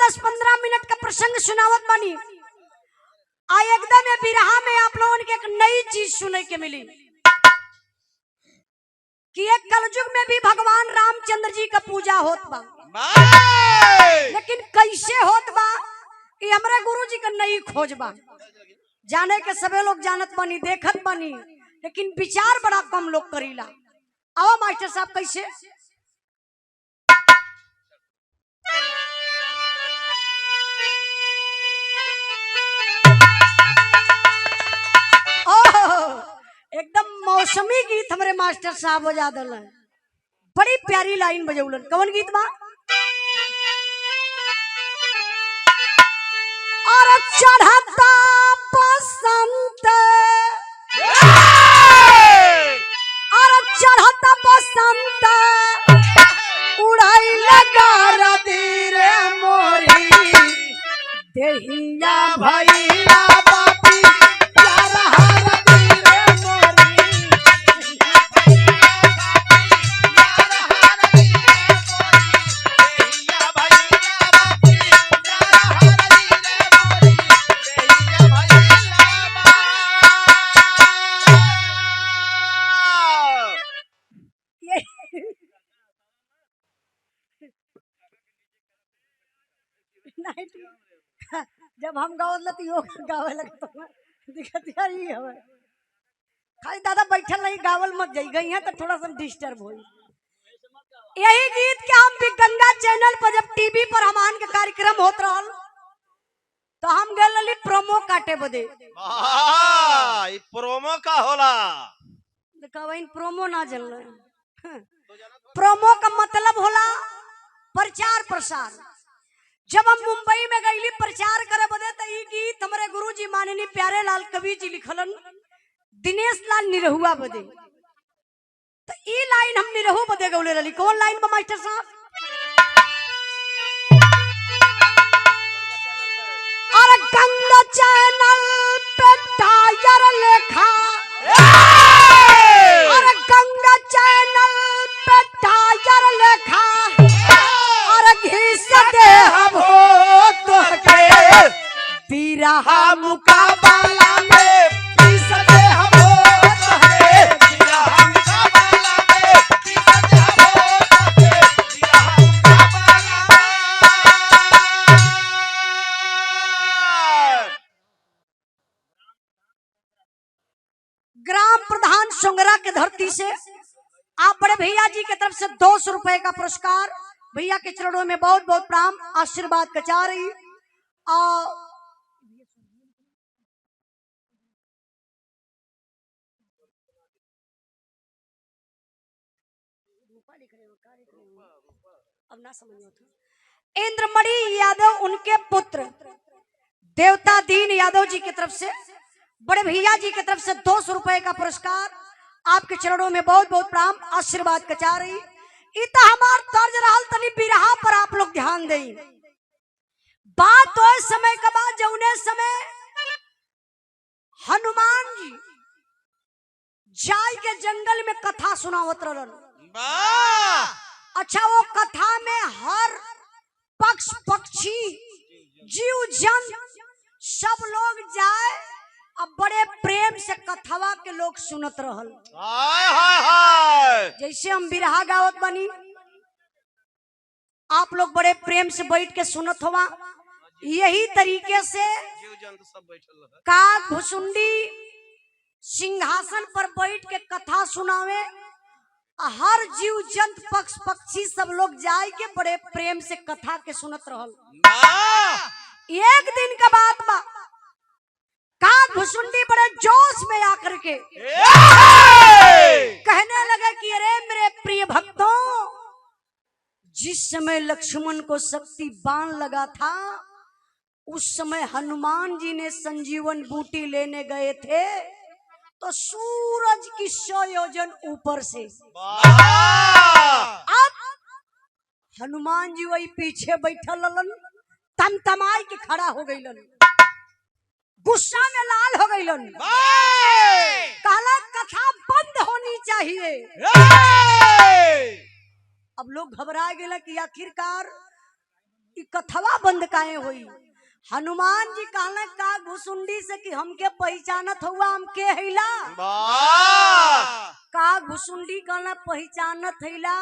10-15 minute का प्रसंग सुनावत बानी। आ एकदम बिरहा में आप लोगों के एक नई चीज सुने के मिली कि एक कलयुग में भी भगवान रामचंद्र जी का पूजा होत बा, लेकिन कैसे होत बा कि हमारे गुरु जी का नई खोज बा। जाने के सबे लोग जानत बनी, देखत बनी, लेकिन विचार बड़ा कम लोग करीला। आओ मास्टर साहब कैसे एकदम मौसमी गीत हमारे मास्टर साहब बजा दल, बड़ी प्यारी लाइन बजौलन। कौन गीत बा? और चढ़ता बसंत, और चढ़ता बसंत, उड़ाई लगा रदीर मोरी देहिया भैया बापी प्यारा जब हम गावत गावे लगता दिक्कत यही है। खाली दादा बैठल नहीं, गावल मत जाई गई है तो थोड़ा सा डिस्टर्ब हो। यही गीत के हम भी गंगा चैनल पर जब टीवी पर हमान के कार्यक्रम होत रहल तो हम गए प्रोमो काटे बदे। प्रोमो का होला? प्रोमो ना चल रहा। प्रोमो का मतलब होला प्रचार प्रसार। जब हम मुंबई में गईली प्रचार करे बदे तो ये गीत हमारे गुरुजी माननीय प्यारे लाल कवि जी लिखलन दिनेश लाल निरहुआ बदे। तो ये लाइन हम निरहु बदे गौले रही। कौन लाइन बा मास्टर साहब? और गंगा चैनल पे टायर लेखा, और गंगा चैनल पे टायर लेखा, और घिस दे हम हो तो के बिरहा मुकाबला में घिस दे हम हो तो के बिरहा मुकाबला में घिस दे हम हो तो के बिरहा मुकाबला। ग्राम प्रधान सोंगरा के धरती से आप बड़े भैया जी की तरफ से 200 रुपए का पुरस्कार। भैया के चरणों में बहुत बहुत प्रणाम, आशीर्वाद कचा रही। अब ना समझ इंद्रमणि यादव उनके पुत्र देवता दीन यादव जी की तरफ से बड़े भैया जी की तरफ से 200 रुपए का पुरस्कार। आपके चरणों में बहुत बहुत प्रणाम, आशीर्वाद कचा रही। इतना हमार तर्ज रहल तनी बिरहा पर आप लोग ध्यान दें। बात तो समय का बाद जौने समय हनुमान जी जाय के जंगल में कथा सुनावत रहलन। अच्छा, वो कथा में हर पक्ष पक्षी जीव जंतु सब लोग जाए अब बड़े प्रेम से कथवा के लोग सुनत रहल। जैसे हम बिरहा गावत बनी, आप लोग बड़े प्रेम से बैठ के सुनत होवा। यही तरीके से काग भुसुंडी सिंहासन पर बैठ के कथा सुनावे। हर जीव जंतु पक्ष पक्षी सब लोग जाए के बड़े प्रेम से कथा के सुनत रहल। एक दिन का बात बा, काग भुसुंडी बड़े जोश में आकर के कहने लगे कि अरे मेरे प्रिय भक्तों, जिस समय लक्ष्मण को शक्ति बाण लगा था उस समय हनुमान जी ने संजीवन बूटी लेने गए थे तो सूरज की 100 योजन ऊपर से। अब हनुमान जी वही पीछे बैठल ललन, तमतमाई के खड़ा हो गईलन, गुस्सा में लाल हो गईलन। कहला कथा बंद होनी चाहिए। अब लोग घबरा गए कि आखिरकार ई कथवा बंद काहे होई? हनुमान जी कहले का घुसुंडी से कि हमके पहचानत हुआ हमके हैला का घुसुंडी कहले पहचानत हैला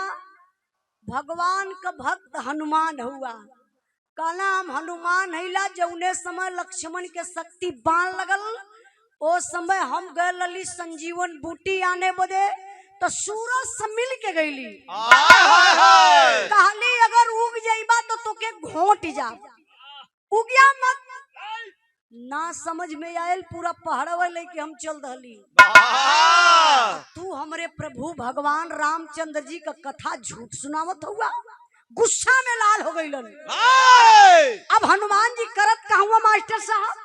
भगवान का भक्त हनुमान हुआ। कहला हम हनुमान हैला जौने समय लक्ष्मण के शक्ति बाण लगल ओ समय हम गए लली संजीवन बूटी आने बदे तो सूरज से मिल के गईली कहली अगर उग जाइबा तो तोके घोट जा उगिया मत ना समझ में आयल पूरा पहाड़वा लेके हम चल दहली। तू हमरे प्रभु भगवान रामचंद्र जी का कथा झूठ सुनावत हुआ गुस्सा में लाल हो गईलन। अब हनुमान जी करत का हुआ मास्टर साहब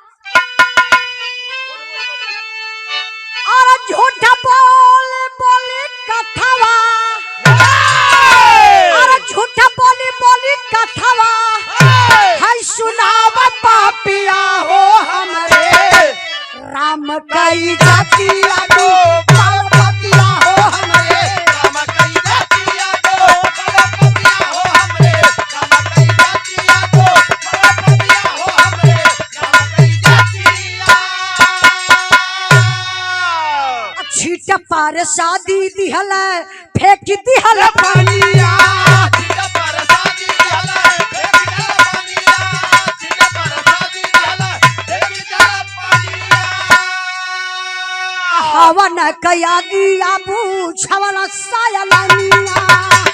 और झूठ बोले बोले कथवा और झूठ बोली बोली कथवा है सुनाव पापिया हो हमरे राम कई जातिया दो पापिया हो हमरे राम कई जातिया दो पापिया हो हमरे राम कई जातिया दो पापिया हो हमरे राम कई जातिया छीट पार शादी दिहल फेंक दिहल पानिया हवन कया गिया बूझवल सायलनिया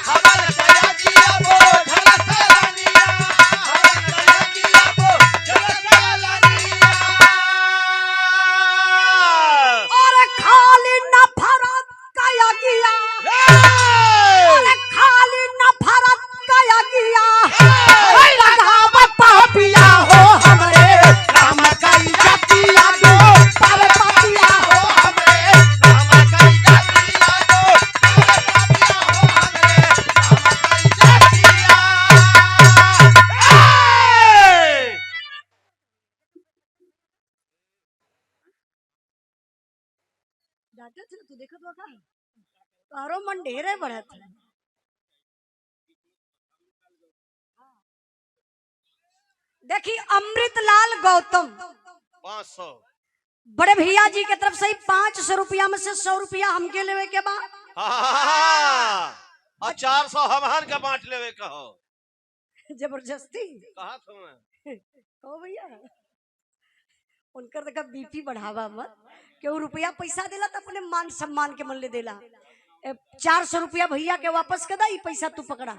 हवन कया गिया बूझवल सायलनिया हवन कया गिया बूझवल सायलनिया और खाली नफरत कया गिया और खाली नफरत कया गिया लगाव पापिया हो हमरे राम कई जातिया दो पावे पापिया हो तू देखत बा का तारो मन ढेरे बढ़त है। देखी अमृतलाल गौतम 500 बड़े भैया जी के तरफ से 500 रुपया में से 100 रुपया हमके लेवे के बा और 400 हमार के बांट लेवे कहो जबरदस्ती कहा तुमने कहो भैया उनकर देखा बीपी बढ़ावा मत केहू रुपया पैसा देला तो अपने मान सम्मान के मन ले देला 400 रुपया भैया के वापस कर दा पैसा तू पकड़ा।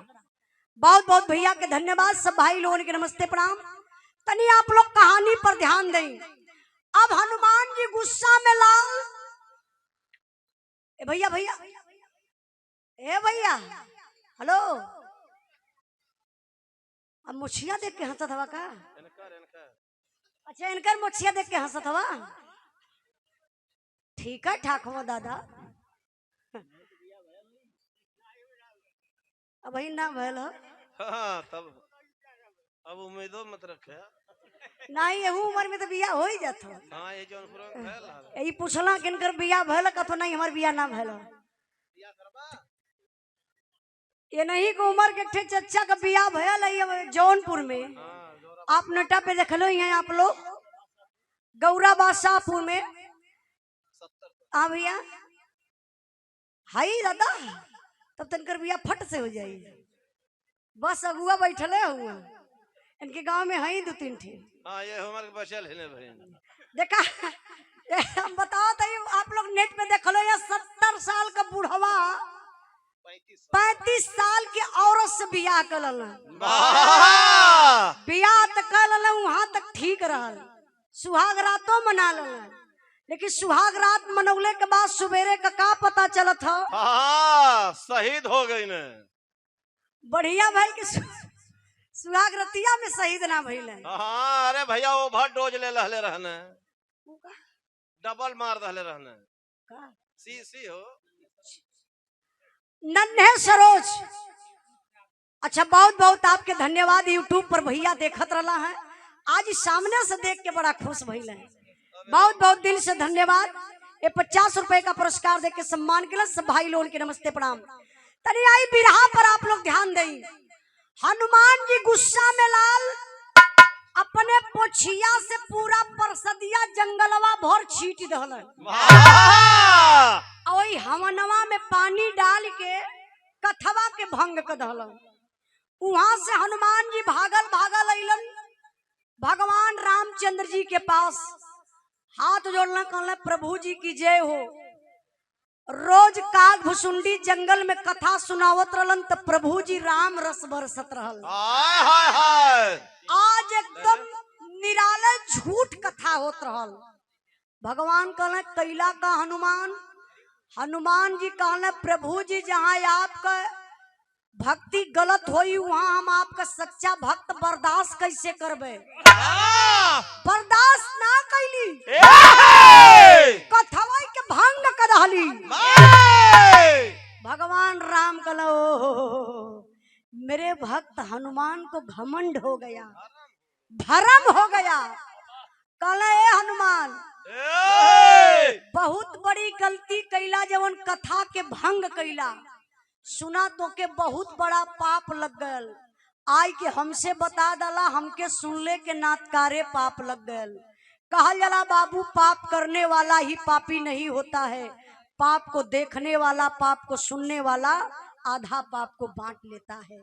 बहुत बहुत भैया के धन्यवाद। सब भाई लोगों के नमस्ते प्रणाम। तनी आप लोग कहानी पर ध्यान दें। अब हनुमान जी गुस्सा में लाल भैया भैया ए भैया हेलो अब मुछिया देख के हंसत हवा का अच्छा इनकर मुछिया देख के हंसत हवा ठीक है ठाक हो दादा अब ना भैल तब अब उम्मीदों मत रखे नहीं यही उम्र में तो बिया हो ही जाता हाँ ये जोन यही पूछला कि इनकर बिया भैल कथो नहीं हमार बिया ना भैल ये नहीं को उम्र के ठे चच्चा का बिया भैल है जौनपुर में आप नटा पे देख लो यहाँ आप लोग गौरा बादशाहपुर में हाँ भैया हाई दादा तब तनकर बिया फट से हो जाई बस अगुआ बैठले हुआ इनके गांव में है 2-3 ठे हाँ ये हमारे बचल है भाई देखा हम बताओ तो आप लोग नेट पे देख लो या 70 साल का बूढ़वा 35 साल की औरत से बियाह कर बियाह तक कर वहां तक ठीक रहल सुहाग रातों मना ल लेकिन सुहाग रात मनौले के बाद सुबेरे का पता चलत है शहीद हो गई ने बढ़िया भाई के सुहाग रतिया में शहीद ना भइल। हाँ अरे भैया ओवर डोज ले रहले रहने डबल मार रहले रहने सी हो नन्हे सरोज। अच्छा बहुत बहुत आपके धन्यवाद। यूट्यूब पर भैया देखत रहा है आज सामने से देख के बड़ा खुश भइल है। बहुत बहुत दिल से धन्यवाद। ये 50 रुपए का पुरस्कार देके सम्मान के लिए सब भाई लोगों के नमस्ते प्रणाम। तनी आई बिरहा पर आप लोग ध्यान दें। हनुमान जी गुस्सा में लाल अपने पोछिया से पूरा परसदिया जंगलवा भर छीट दहल। वही हवनवा में पानी डाल के कथवा के भंग कर दहल। वहां से हनुमान जी भागल भागल अइलन भगवान रामचंद्र जी के पास, हाथ जोड़ना कहला प्रभु जी की जय हो। रोज काग भुसुंडी जंगल में कथा सुनावत रहलन तो प्रभु जी राम रस बरसत रहल। आज एकदम निराला झूठ कथा होत रहल। भगवान कहला कैला का हनुमान। हनुमान जी कहला प्रभु जी जहाँ आपका भक्ति गलत होई वहाँ हम आपका सच्चा भक्त बर्दाश्त कैसे करबे। बर्दाश्त ना कैली कथवा के भंग कर दहली। भगवान राम कहला मेरे भक्त हनुमान को घमंड हो गया, भरम हो गया। कहला ए हनुमान बहुत बड़ी गलती कैला जवन कथा के भंग कैला। सुना तो के बहुत बड़ा पाप लग गल। आई के हमसे बता दला हमके सुनले के नातकारे पाप लग गल। कहल जला बाबू पाप करने वाला ही पापी नहीं होता है, पाप को देखने वाला पाप को सुनने वाला आधा पाप को बांट लेता है।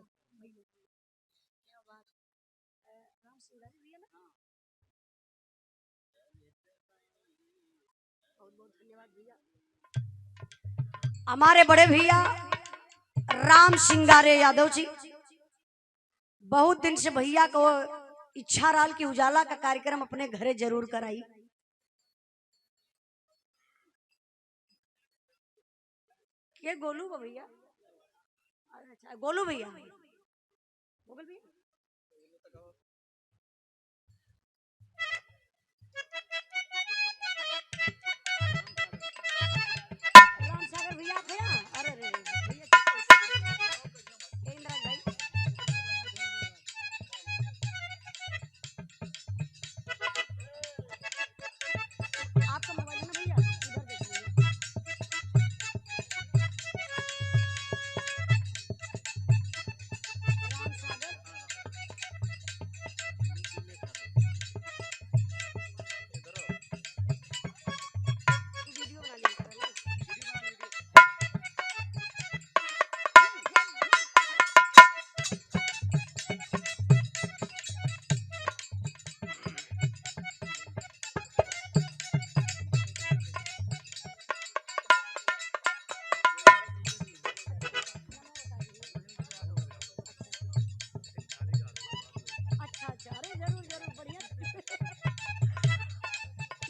हमारे बड़े भैया राम सिंगारे यादव जी बहुत दिन से भैया को इच्छा रहा कि उजाला का कार्यक्रम अपने घरे जरूर कराई। ये गोलू भैया, अच्छा गोलू भैया, गोलू भैया राम सागर भैया थे। अरे रे भैया आपका मोबाइल है ना भैया, इधर देखिए। राम सागर वीडियो बना लिया।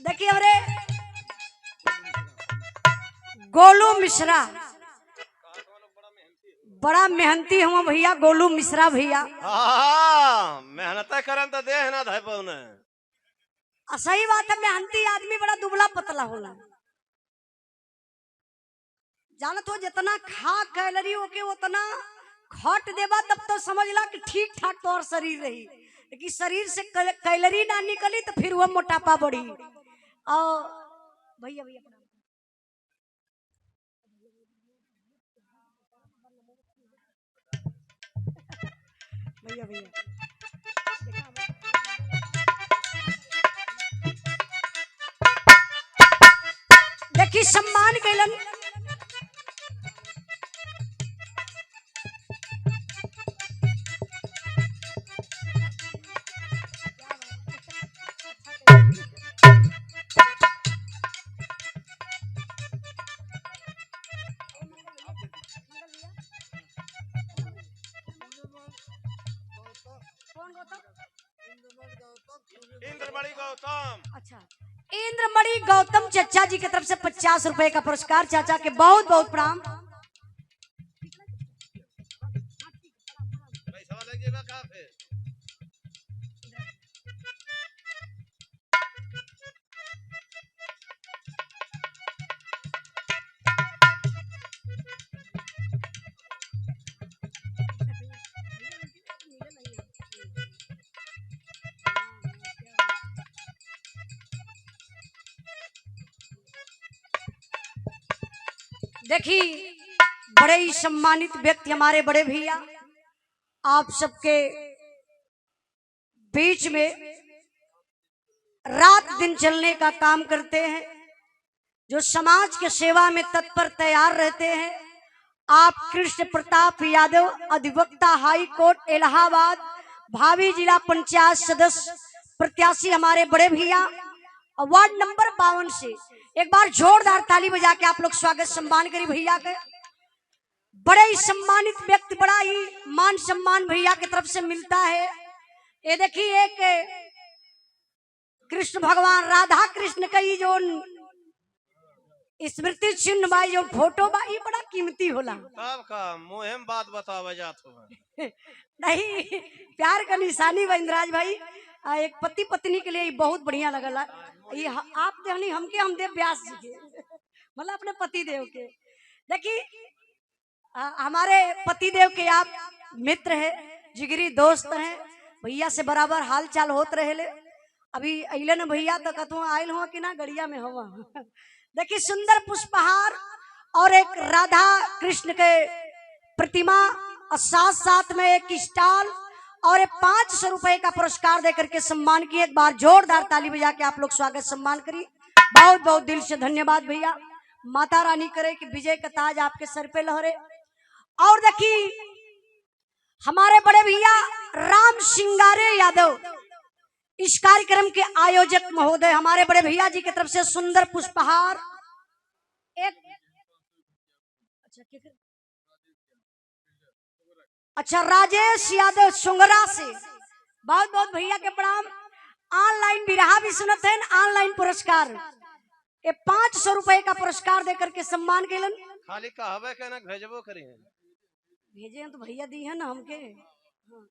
देखिए अरे गोलू मिश्रा बड़ा मेहनती हुआ भैया। गोलू मिश्रा भैया मेहनत करन तो देह ना धाय पौने। सही बात है, मेहनती आदमी बड़ा दुबला पतला होला। जानत हो जितना खा कैलोरी ओके उतना खट देबा तब तो समझला कि ठीक ठाक तोर शरीर रही, लेकिन शरीर से कैलोरी ना निकली तो फिर वह मोटापा बढ़ी। और भैया भैया भैया भैया देखी सम्मान कैलन। इंद्रमणि गौतम। अच्छा इंद्रमणि गौतम चाचा जी की तरफ से 50 रुपए का पुरस्कार। चाचा के बहुत बहुत प्रणाम। देखी बड़े ही सम्मानित व्यक्ति हमारे बड़े भैया आप सबके बीच में रात दिन चलने का काम करते हैं, जो समाज के सेवा में तत्पर तैयार रहते हैं। आप कृष्ण प्रताप यादव, अधिवक्ता हाई कोर्ट इलाहाबाद, भावी जिला पंचायत सदस्य प्रत्याशी, हमारे बड़े भैया वार्ड नंबर 52 से एक बार जोरदार ताली बजा के आप लोग स्वागत सम्मान करिए भैया के। बड़े ही सम्मानित व्यक्ति, बड़ा ही मान सम्मान भैया की तरफ से मिलता है। ये देखिए एक कृष्ण भगवान राधा कृष्ण का ये जो स्मृति चिन्ह बा, जो फोटो बा, ये बड़ा कीमती होला। तब का मुहिम बात बतावा जात हो नहीं, प्यार का निशानी बा इंद्राज भाई। एक पति पत्नी के लिए बहुत बढ़िया लगला। ये आप देहनी हमके, हम देव व्यास जी के मतलब अपने पति देव के। देखिए हमारे पति देव के आप मित्र है, जिगरी दोस्त हैं, भैया से बराबर हाल चाल होत रहे। अभी अइले न भैया तो कतु आयल हुआ कि ना गड़िया में हुआ। देखिए सुंदर पुष्पहार और एक राधा कृष्ण के प्रतिमा और साथ साथ में एक स्टॉल और 500 रुपए का पुरस्कार देकर के सम्मान किए। एक बार जोरदार ताली बजा के आप लोग स्वागत सम्मान करिए। बहुत बहुत दिल से धन्यवाद भैया। माता रानी करे कि विजय का ताज आपके सर पे लहरे। और देखिए हमारे बड़े भैया राम सिंगारे यादव, इस कार्यक्रम के आयोजक महोदय, हमारे बड़े भैया जी की तरफ से सुंदर पुष्पहार। एक अच्छा राजेश यादव सुंगरा से बहुत बहुत भैया के प्रणाम। ऑनलाइन बिरहा भी सुनत है, ऑनलाइन पुरस्कार ये 500 रुपए का पुरस्कार देकर के सम्मान केलन। खाली कहवे के ना भेजबो करी है, भेजे हैं तो भैया दी है ना हमके। हाँ,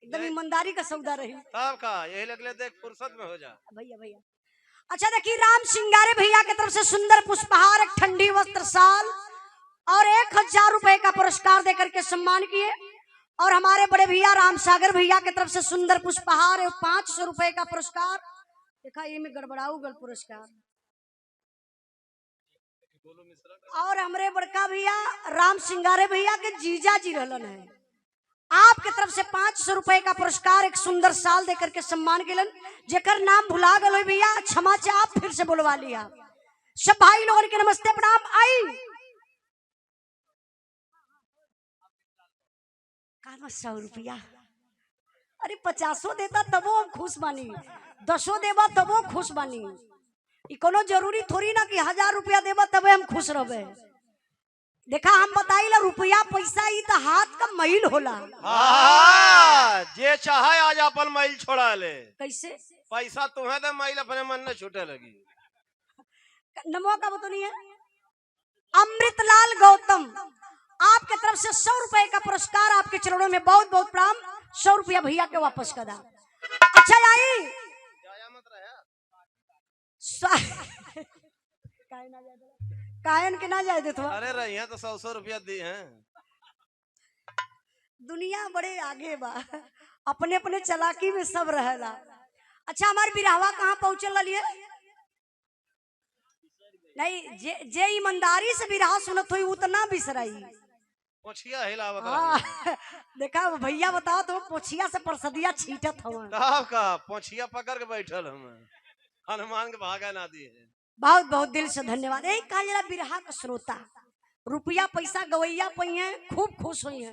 एकदम ईमानदारी का सौदा रही। तब का यही लगले देख फुर्सत में हो जा भैया भैया। अच्छा देखिए राम सिंगारे भैया की तरफ से सुंदर पुष्पहार, एक ठंडी वस्त्र साल और 1000 रुपए का पुरस्कार देकर के सम्मान किए। और हमारे बड़े भैया राम सागर भैया की तरफ से सुंदर पुष्पहार और 500 रुपए का पुरस्कार। देखा ये में गड़बड़ाऊ गल पुरस्कार। और हमारे बड़का भैया राम सिंगारे भैया के जीजा जी रहलन है, आपके तरफ से 500 रुपए का पुरस्कार, एक सुंदर साल देकर के सम्मान केलन। जेकर नाम भुला गए भैया क्षमा चाहे, आप फिर से बोलवा लिया। सब भाई लोगों के नमस्ते प्रणाम। आई 100 रुपया, अरे 50 देता तबो हम खुश बानी, 10 देवा तबो खुश बानी। कोनो जरूरी थोड़ी ना कि 1000 रुपया देवा तबे हम खुश रहे। देखा हम बताइला रुपया पैसा ही तो हाथ का मैल होला। जे चाहे आज अपन मैल छोड़ा ले। कैसे पैसा तुम्हें दे, मैल अपने मन में छूटे लगी। नमो का बतौनी है अमृतलाल गौतम, आपके तरफ से 100 रुपए का पुरस्कार, आपके चरणों में बहुत बहुत प्रणाम। 100 रुपया भैया के वापस कर दा। अच्छा आई कायन के ना जाए देते। अरे रही तो 100 रुपया दी हैं। दुनिया बड़े आगे बा, अपने अपने चलाकी में सब रहेला। अच्छा हमारे बिरहवा कहाँ पहुंचल लिए? नहीं जे ईमानदारी से बिरहा सुनत हुई उतना बिसराई। पोछिया हिलावत देखा भैया बताओ तो पोछिया से परसदिया छीटत हवन। तब का पोछिया पकड़ के बैठल हम हनुमान के भागा ना दिए। बहुत बहुत दिल से धन्यवाद। यही कहा जरा बिरहा का श्रोता रुपया पैसा गवैया पई है, खूब खुश हुई है।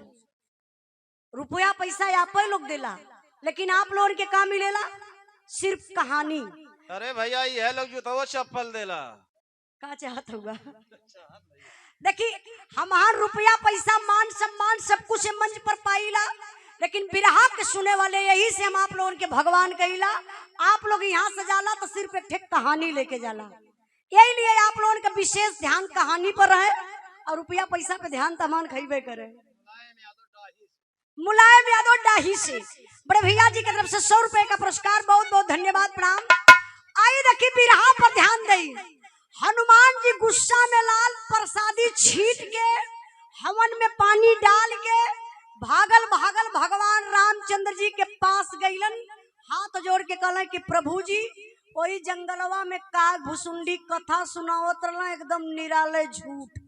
रुपया पैसा आप लोग देला, लेकिन आप लोगों के काम मिलेला सिर्फ कहानी। अरे भैया यह लोग जूतवा चप्पल देला का चाहत होगा। देखिए हमार रुपया पैसा मान सम्मान सब कुछ मंच पर पाईला, लेकिन बिरहा के सुने वाले यही से हम आप लोगों के भगवान कहिला। आप लोग यहाँ से जाला तो सिर्फ एक कहानी लेके जाला, यही लिए आप लोगों का विशेष ध्यान कहानी पर रहे और रुपया पैसा पे ध्यान तमान खरीबे करे। मुलायम यादव डाही से बड़े भैया जी की तरफ से 100 रुपए का पुरस्कार, बहुत बहुत धन्यवाद प्रणाम। आई देखिए बिरहा पर ध्यान दई। हनुमान जी गुस्सा में लाल प्रसादी छीट के हवन में पानी डाल के भागल भागल भगवान रामचंद्र जी के पास गईलन। हाथ जोड़ के कहलन कि प्रभु जी वही जंगलवा में काग भुसुंडी कथा सुनावत रहला, एकदम निराले झूठ।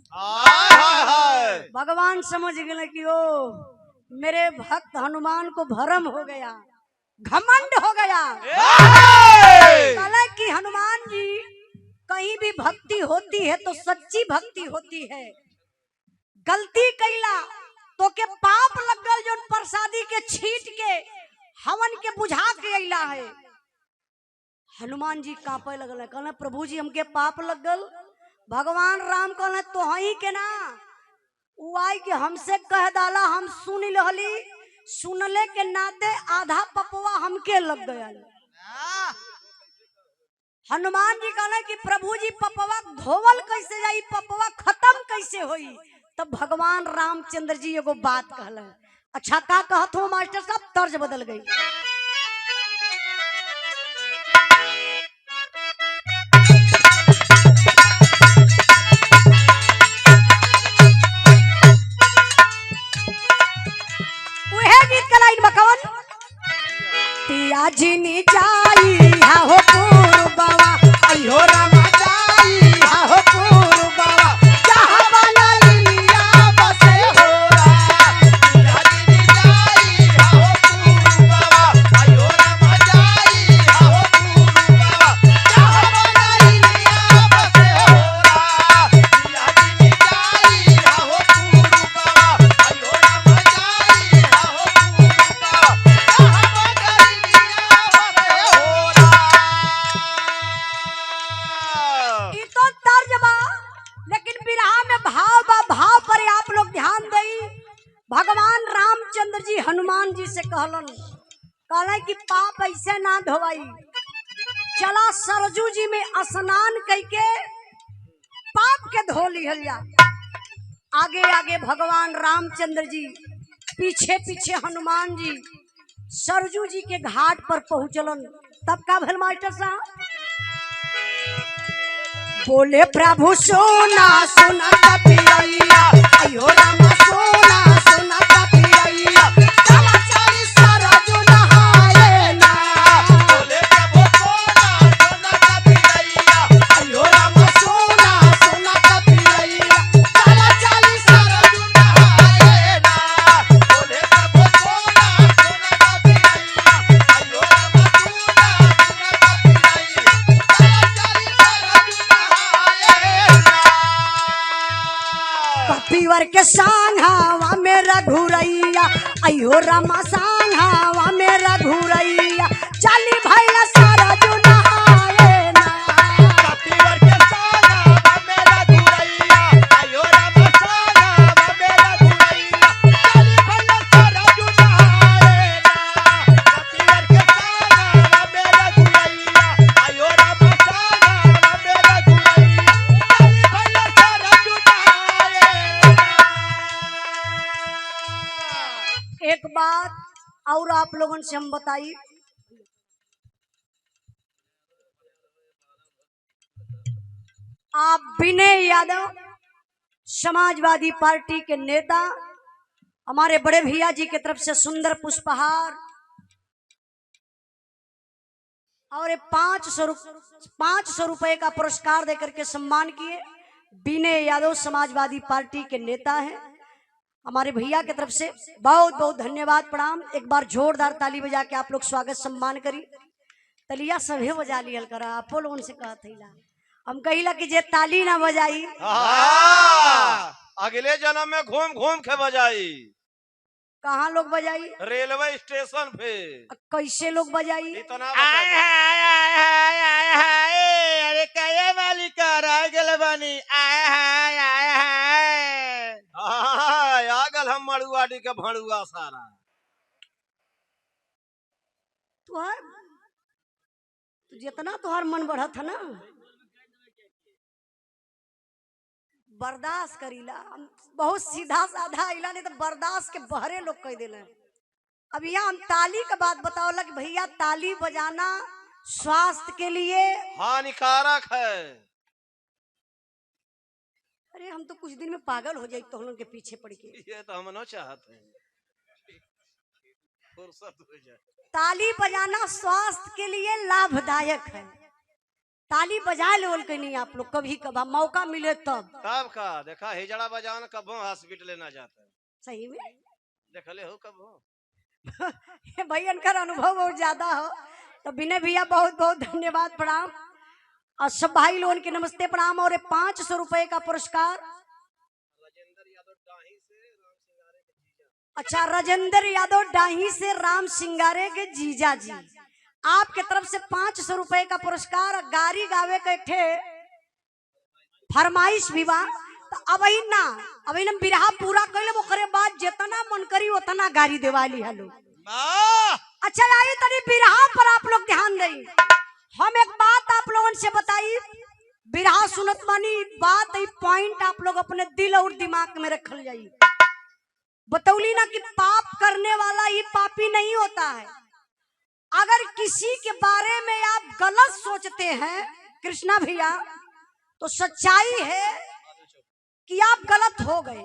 भगवान समझ गए कि ओ मेरे भक्त हनुमान को भरम हो गया, घमंड हो गया। कल कि हनुमान जी कहीं भी भक्ति होती है तो सच्ची भक्ति होती है। गलती कैला तो के पाप लग गल, जो प्रसादी के छीट के हवन के बुझा के अला है। हनुमान जी कांपे लगल, कहना प्रभु जी हमके पाप लग गल। भगवान राम कहना तो ही के ना, वो आई के हमसे कह डाला, हम सुन लहली, सुनले के नाते आधा पपवा हमके लग गया। हनुमान जी कहना कि प्रभु जी पपवा धोवल कैसे जाई, पपवा खत्म कैसे होई। तब भगवान रामचंद्र जी एगो बात कहल। अच्छा का कहत हो मास्टर साहब, तर्ज बदल गई। जिनी जाई हो पूर्ववा, अयो रामा जाई हो पूर्ववा, जहाँ वाला लिया बसे होरा। जिनी जाई हो पूर्ववा, अयो रामा जाई हो पूर्ववा, जहाँ वाला लिया बसे होरा। जिनी जाई हो पूर्ववा, अयो रामा जाई हो पूर्ववा, जहाँ भगवान रामचंद्र जी हनुमान जी से कहलन, कहला कि पाप ऐसे ना धोवाई, चला सरजू जी में स्नान करके पाप के धो लिहलिया। आगे आगे भगवान रामचंद्र जी, पीछे पीछे हनुमान जी सरजू जी के घाट पर पहुंचलन। तब का भल मास्टर साहब बोले, प्रभु सोना सोना कपिया, अयो रामा सोना सोना कपिया, चला चली सरजू नहाए ना। बोले प्रभु सोना सोना कपिया, अयो रामा सोना सोना कपिया, चला चली सरजू नहाए ना। बोले प्रभु सोना सोना कपिया, अयो रामा सोना सोना कपिया, चला चली सरजू नहाए ना। कपिवर के सांघावा मेरा घुरैया, अयो रामा सांघावा मेरा घुरैया, चली भैया सरजू नहाए ना। कपिवर के सांघावा मेरा घुरैया, अयो रामा सांघावा मेरा घुरैया, चली भैया सरजू नहाए ना। कपिवर के सांघावा मेरा घुरैया, अयो रामा सांघावा मेरा घुरैया, चली भैया सरजू नहाए ना। एक बात और आप लोगों से हम बताइए, आप विनय यादव समाजवादी पार्टी के नेता, हमारे बड़े भैया जी की तरफ से सुंदर पुष्पहार और 500 रुपए का पुरस्कार देकर के सम्मान किए। विनय यादव समाजवादी पार्टी के नेता हैं, हमारे भैया की तरफ से बहुत बहुत धन्यवाद, प्रणाम। एक बार जोरदार ताली बजा के आप लोग स्वागत सम्मान करी। तलिया सभी बजा लियल करा, आपो लोगों से कहत है, हम कहिला कि जे ताली ना बजाई अगले जन्म में घूम घूम के बजाई। कहाँ लोग बजाई? रेलवे स्टेशन पे। कैसे लोग बजाई? इतना अरे कहे मालिक रह गल बानी आगल हम मड़ुआडी के भड़ुआ सारा। तुहार जितना तुहार मन बढ़त है ना, बर्दाश्त करीला। हम बहुत सीधा साधा आइला, नहीं तो बर्दाश्त के बहरे लोग कह दिले। अब यहाँ हम ताली का बात बताओ कि भैया ताली बजाना स्वास्थ्य के लिए हानिकारक है। अरे हम तो कुछ दिन में पागल हो जाए तो हम लोग के पीछे पड़ के। ये तो हम न चाहते हैं, फुर्सत हो जाए। ताली बजाना स्वास्थ्य के लिए लाभदायक है। ताली बजा लेवल के नहीं आप लोग, कभी कभार मौका मिले तब। तब का देखा हिजड़ा बजान कबो हॉस्पिटल ना जाता है। सही में देखले हो कब हो? ये भैया का अनुभव बहुत ज्यादा हो। तो विनय भैया बहुत बहुत धन्यवाद, प्रणाम। और सब भाई लोगों के नमस्ते प्रणाम। और 500 रुपए का पुरस्कार राजेंद्र यादव डाही से राम सिंगारे के जीजा। अच्छा, राजेंद्र यादव डाही से राम सिंगारे के जीजा जी, आपके तरफ से 500 रुपए का पुरस्कार। गारी गावे के ठे फरमाइश विवाह। तो अब ना बिरहा पूरा कैले, ओकरे बाद जितना मन करी उतना गारी देवाली हलो। अच्छा, आई तनी बिरहा पर आप लोग ध्यान दें। हम एक बात आप लोगों से बताई, बिरहा सुनत मानी बात पॉइंट आप लोग अपने दिल और दिमाग में रखल जाई। बतौली ना कि पाप करने वाला ही पापी नहीं होता है। अगर किसी के बारे में आप गलत सोचते हैं कृष्णा भैया, तो सच्चाई है कि आप गलत हो गए।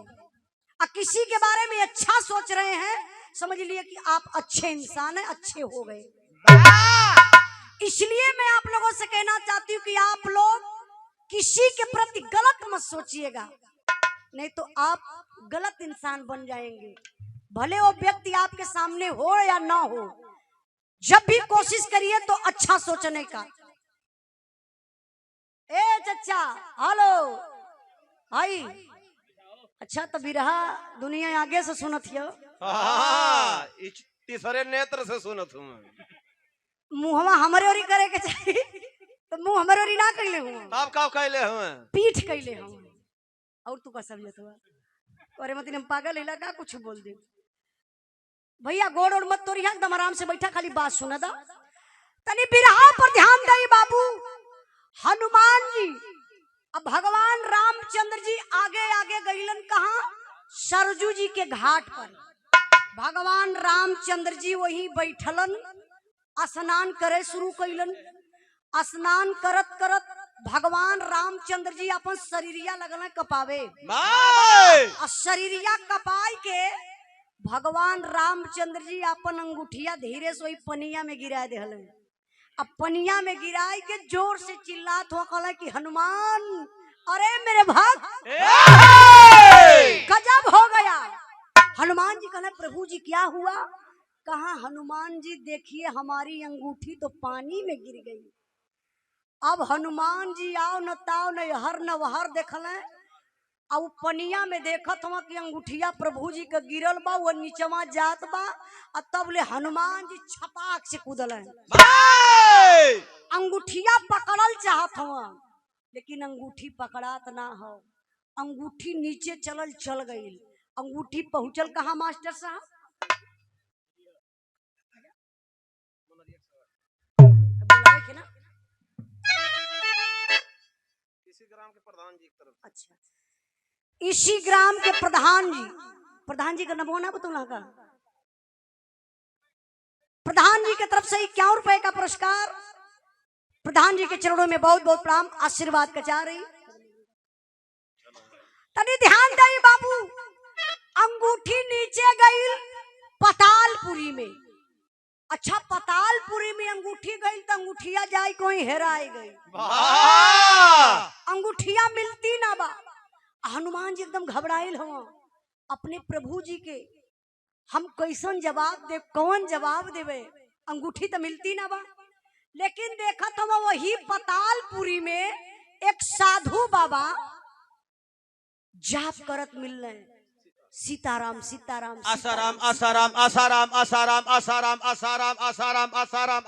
और किसी के बारे में अच्छा सोच रहे हैं, समझ लिए कि आप अच्छे इंसान हैं, अच्छे हो गए। इसलिए मैं आप लोगों से कहना चाहती हूँ कि आप लोग किसी के प्रति गलत मत सोचिएगा, नहीं तो आप गलत इंसान बन जाएंगे। भले वो व्यक्ति आपके सामने हो या ना हो, जब भी कोशिश करिए तो अच्छा सोचने का। ए चचा, हेलो भाई। अच्छा, तो बिरहा दुनिया आगे से सुनत हो। तीसरे नेत्र से सुनत हूँ। मुहवा हमारे ओरी करे के चाहिए, तो मुंह हमारे ओरी ना कैले हूँ, आप का कैले हुए? पीठ कैले हूँ। और तू का समझत हुआ? अरे मत हम पागल हिला का कुछ बोल दे। भैया गोड़ और मत तोरी, एकदम आराम से बैठा, खाली बात सुना दा। तनी बिरहा पर ध्यान दे बाबू। हनुमान जी अब भगवान रामचंद्र जी आगे आगे गईलन कहा? सरजू जी के घाट पर। भगवान रामचंद्र जी वही बैठलन, स्नान करे शुरू कैलन। स्नान करत करत भगवान रामचंद्र जी अपन शरीरिया लगल कपावे। और शरीरिया कपाई के भगवान रामचंद्र जी अपन अंगूठिया धीरे से वही पनिया में गिरा दिहल। अब पनिया में गिराई के जोर से चिल्लात हो कहला कि हनुमान, अरे मेरे भक्त, गजब हो गया। हनुमान जी कहना प्रभु जी क्या हुआ? कहा हनुमान जी देखिए हमारी अंगूठी तो पानी में गिर गई। अब हनुमान जी आओ न ताओ न हर न वहर देखल, अब पनिया में देखत हुआ कि अंगूठिया प्रभु जी का गिरल बा, वो नीचवा जात बा। और तब ले हनुमान जी छपाक से कूदल, अंगूठिया पकड़ल चाहत हुआ, लेकिन अंगूठी पकड़ात ना हो। अंगूठी नीचे चल गई। अंगूठी पहुंचल कहा मास्टर साहब? ना इसी ग्राम के प्रधान जी की तरफ। अच्छा, इसी ग्राम के प्रधान जी का नमोना बतौला का। प्रधान जी की तरफ से 51 रुपए का पुरस्कार। प्रधान जी के चरणों में बहुत बहुत प्रणाम, आशीर्वाद का चाह रही। तनी ध्यान दे बाबू। अंगूठी नीचे गई पतालपुरी में। अच्छा, पतालपुरी में अंगूठी गई तो अंगूठिया जाए कोई हेराई गई, अंगूठिया मिलती ना बा। हनुमान जी एकदम घबराइल हुआ अपने प्रभु जी के, हम कैसन जवाब दे, कौन जवाब देवे? अंगूठी तो मिलती ना बा। लेकिन देखा तो वही पतालपुरी में एक साधु बाबा जाप करत मिल रहे, सीताराम सीताराम आसाराम आसाराम आसाराम आसाराम आसाराम आसाराम आसाराम आसाराम।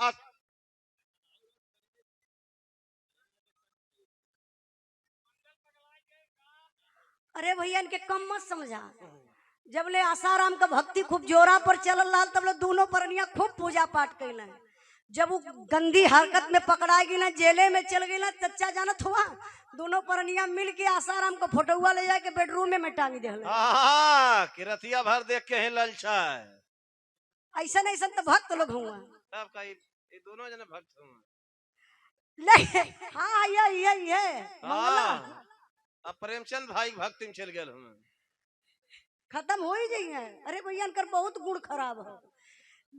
अरे भैया इनके कम मत समझा। जब ले आसाराम का भक्ति खूब जोरा पर चल रहा, तब ले दोनों परनिया खूब पूजा पाठ कैल। जब वो गंदी हरकत में पकड़ा गई ना, जेले में चल गई ना, चच्चा जानत हुआ दोनों परनिया मिल के आसाराम को फोटोआ ले जाके बेडरूम में टांग दे। किरतिया भर देख के ही ललचा है। ऐसा ऐसा तो भक्त लोग हुआ, तब का ये दोनों जने भक्त हुआ। हाँ ये अब प्रेमचंद भाई भक्ति में चल गए हम, खत्म हो ही जाइए। अरे भैया इनकर बहुत गुण खराब है।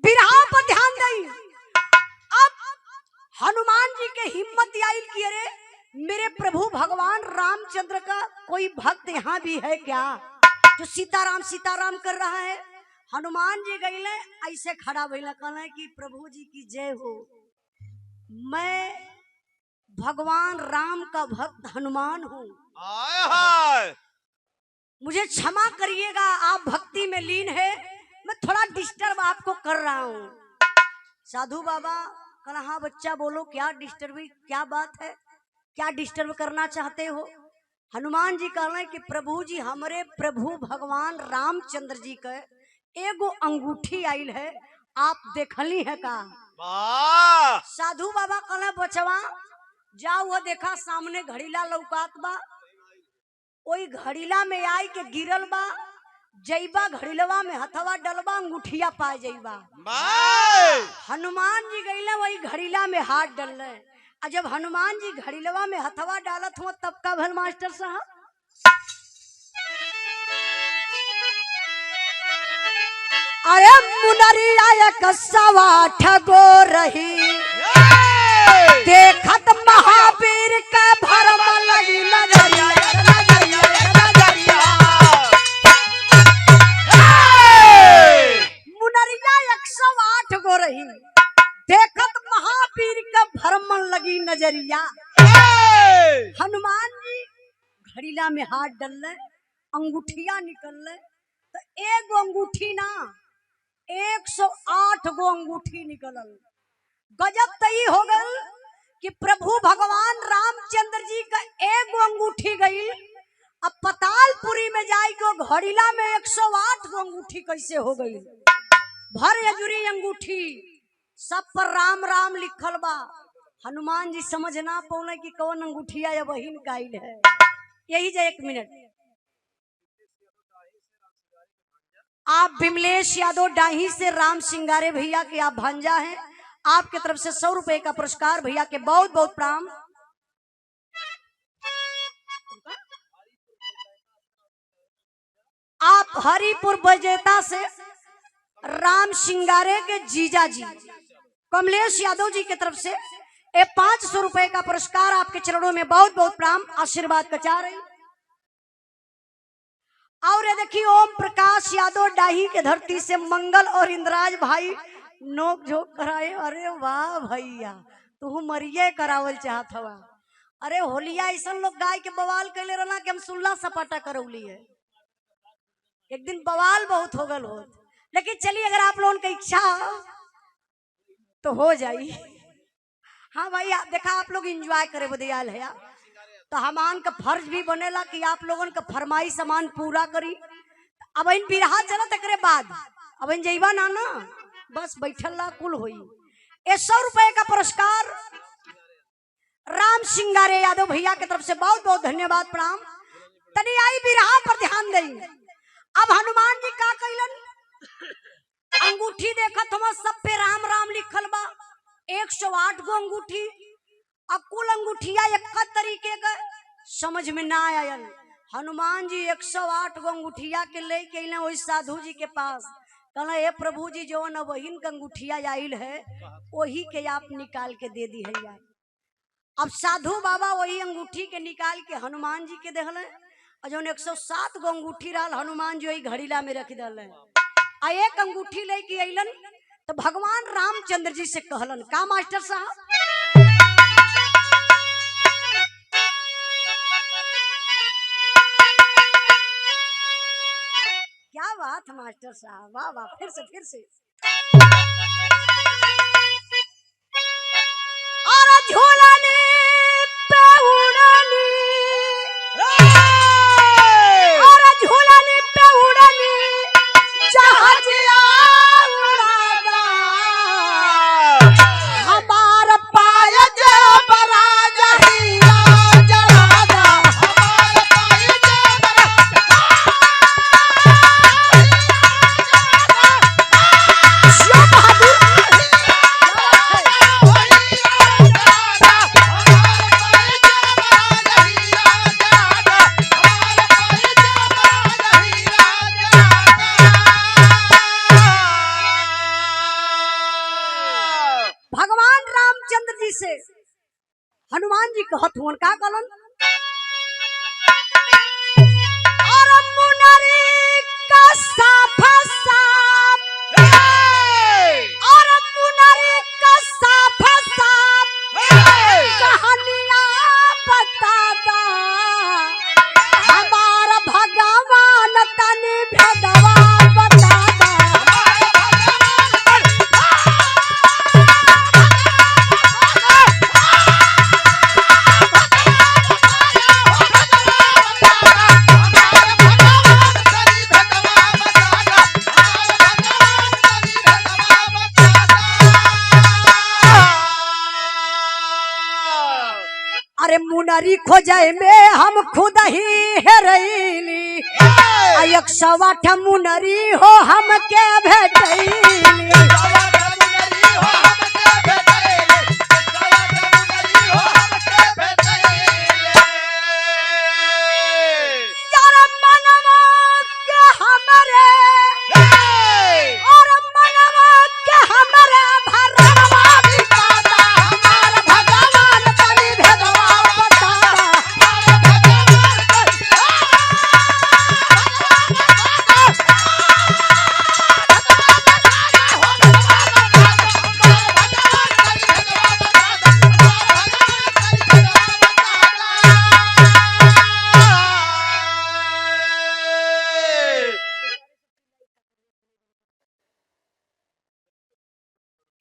बिरहा पर ध्यान दई। अब हनुमान जी के हिम्मत आई कि अरे मेरे प्रभु भगवान रामचंद्र का कोई भक्त यहाँ भी है क्या जो सीताराम सीताराम कर रहा है? हनुमान जी गईले ऐसे खड़ा भइले कहले कि प्रभु जी की जय हो, मैं भगवान राम का भक्त हनुमान हूँ, हाय हाय मुझे क्षमा करिएगा, आप भक्ति में लीन है, मैं थोड़ा डिस्टर्ब आपको कर रहा हूँ। साधु बाबा कहला हाँ बच्चा बोलो, क्या डिस्टर्ब, क्या बात है, क्या डिस्टर्ब करना चाहते हो। हनुमान जी कहले कि प्रभु जी हमारे प्रभु भगवान रामचंद्र जी के एगो अंगूठी आइल है, आप देखली है का। वाह साधु बाबा कहले बचवा जाओ, वो देखा सामने घड़ीला लौकात बा, ओई घड़ीला में आई के गिरल बा, जईबा घड़ीलवा में हथवा डलबा अंगूठिया पा जईबा। हनुमान जी गईले वही घड़ीला में हाथ डलले, और जब हनुमान जी घड़ीलवा में हथवा डालत हुआ तब का भल मास्टर साहब, अरे मुनरिया कसवा ठगो रही, देखत महावीर का भरम लगी नजरिया, मुनरिया 108 गो रही, देखत महावीर का भरम लगी नजरिया। हनुमान जी घड़ीला में हाथ डलले, अंगूठिया निकलले, तो एगो अंगूठी ना 108 गो अंगूठी निकलल। गजब तई हो गल कि प्रभु भगवान रामचंद्र जी का एगो अंगूठी गई, अब पतालपुरी में जाई को घड़ीला में 108 गो अंगूठी कैसे हो गई। भर यजुरी अंगूठी, सब पर राम राम लिखल बा। हनुमान जी समझ ना पौने कि कौन अंगूठिया या बहिन गाइल है। यही जा 1 मिनट, आप विमलेश यादव डाही से राम सिंगारे भैया के आप भांजा हैं, आपके तरफ से 100 रुपए का पुरस्कार, भैया के बहुत बहुत प्रणाम। आप हरिपुर बजेता से राम सिंगारे के जीजा जी कमलेश यादव जी की तरफ से 500 रुपए का पुरस्कार, आपके चरणों में बहुत बहुत प्रणाम, आशीर्वाद का चाह रही। और ये देखिए ओम प्रकाश यादव डाही के धरती से मंगल और इंद्राज भाई नोक झोंक कराए। अरे वाह भैया, तू मरिए करावल चाहत हवा। अरे होलिया ऐसा लोग गाय के बवाल कैले रहना कि हम सुल्ला सपाटा करौली है, एक दिन बवाल बहुत हो गल हो। लेकिन चलिए अगर आप लोगों की इच्छा तो हो जाई। हाँ भाई देखा आप लोग एंजॉय करे बदियाल है, तो हमान का फर्ज भी बनेला कि आप लोगों का फरमाई सामान पूरा करी। अब इन बिरहा चला तकरे बाद अब इन जईबा ना ना बस बैठल ला कुल होई। 100 रुपए का पुरस्कार राम सिंगारे यादव भैया की तरफ से बहुत बहुत धन्यवाद प्रणाम। तनी आई बिरहा पर ध्यान देई। अब हनुमान जी का कैलन, अंगूठी देखत हम सब पे राम राम लिखल बा, 108 गो अंगूठी, अब कुल अंगूठिया एक तरीके का समझ में ना आयल। हनुमान जी 108 गो अंगूठिया के लेके अइले वही साधु जी के पास, कहला हे प्रभु जी जो न बहिन का अंगूठिया आइल है वही के आप निकाल के दे दी है। अब साधु बाबा वही अंगूठी के निकाल के हनुमान जी के देखल, और जो 107 गो अंगूठी रहा हनुमान जी वही घड़ीला में रख दल। आ एक अंगूठी लेके अइलन तो भगवान रामचंद्र जी से कहलन का मास्टर साहब, क्या बात मास्टर साहब, वाह वाह, फिर से और झूलने पे उड़नी, और झूलने पे उड़नी जहाज उड़ाना, हमार पाय जब राजा हीरा जड़ाना, हमार पाय से हनुमान जी कहत हुन का कलन, और मुनरी का साफा सा मुनरी खोजे में हम खुद ही हेरैली 108 मुनरी हो हम के भेटैली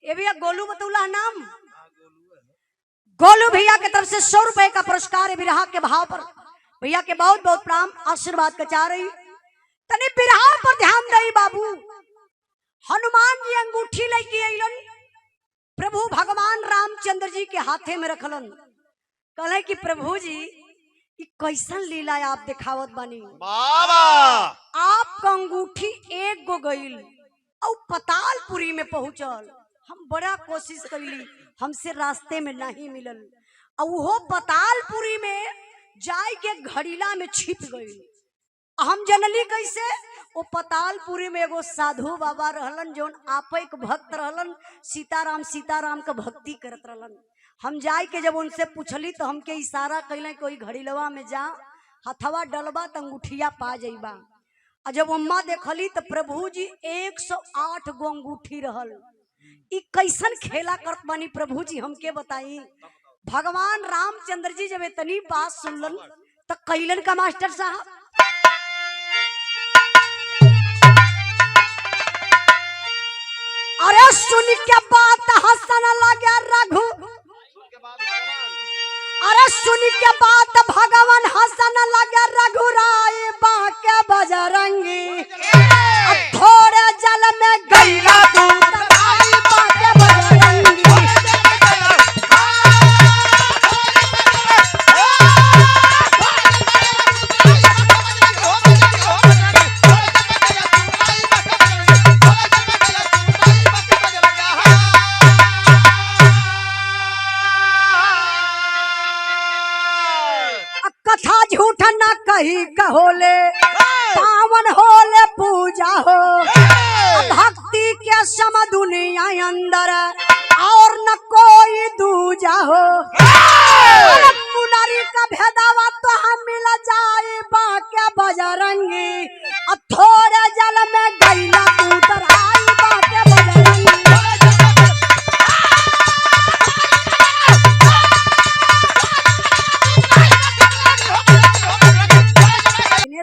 ये भैया गोलू बतौला नाम गोलू भैया की तरफ से 100 रुपए का पुरस्कार है बिरहा के भाव पर। भैया के बहुत बहुत प्रणाम आशीर्वाद का चाह रही तनी बिरहा पर ध्यान दई बाबू। हनुमान जी अंगूठी लेके अइलन प्रभु भगवान रामचंद्र जी के हाथे में रखलन कहले कि प्रभु जी ई कैसन लीला आप दिखावत बानी बाबा आपका अंगूठी एक गो गईल और पतालपुरी में पहुंचल। हम बड़ा कोशिश कैली हमसे रास्ते में नहीं मिलल और वो पतालपुरी में जाय के घड़ीला में छिप गई। हम जनली कैसे वो पतालपुरी में एगो साधु बाबा रहलन जोन आपे एक भक्त रहलन सीताराम का भक्ति करत रहलन। हम जाय के जब उनसे पूछली तो हमके इशारा कैले कोई घड़ीलवा में जा हथवा डलबा त अंगूठिया पा जाइबा। और जब अम्मा देखली तो प्रभु जी 108 गो अंगूठी रहल। ई कैसन खेला करत बानी प्रभु जी हमके बताई। भगवान रामचंद्र जी जब इतनी बात सुनलन तो कैलन का मास्टर साहब अरे सुन के बात हंसन लगे रघु अरे सुन के बात भगवान हंसन लगे रघुराई बाके बजरंगी थोड़े जल में गैला दूत आई बाके बजरंगी। कथा झूठ न कही कहोले पावन होले पूजा हो भक्ति के सम दुनिया अंदर और न कोई दूजा हो। मुनरी का भेदावा तो हम मिल जाए बाके बजरंगी थोड़े जल में गैला उतर आई बाके बजरंगी।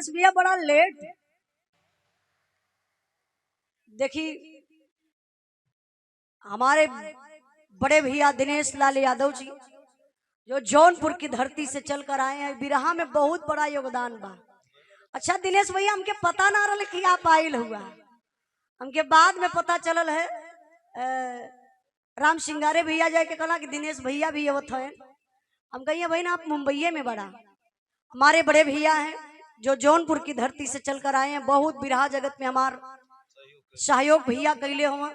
भैया बड़ा लेट देखी हमारे बड़े भैया दिनेश लाल यादव जी जो जौनपुर की धरती से चलकर आए हैं बिरहा में बहुत बड़ा योगदान बा। अच्छा दिनेश भैया हमके पता ना रहा कि आप आयल हुआ हमके बाद में पता चलल है राम सिंगारे भैया जाए के कहला कि दिनेश भैया भी आवत है। हम कहिए भाई ना आप मुंबई में बड़ा हमारे बड़े भैया हैं जो जौनपुर की धरती से चलकर आए हैं। बहुत बिरहा जगत में हमार सहयोग भैया कैले हुआ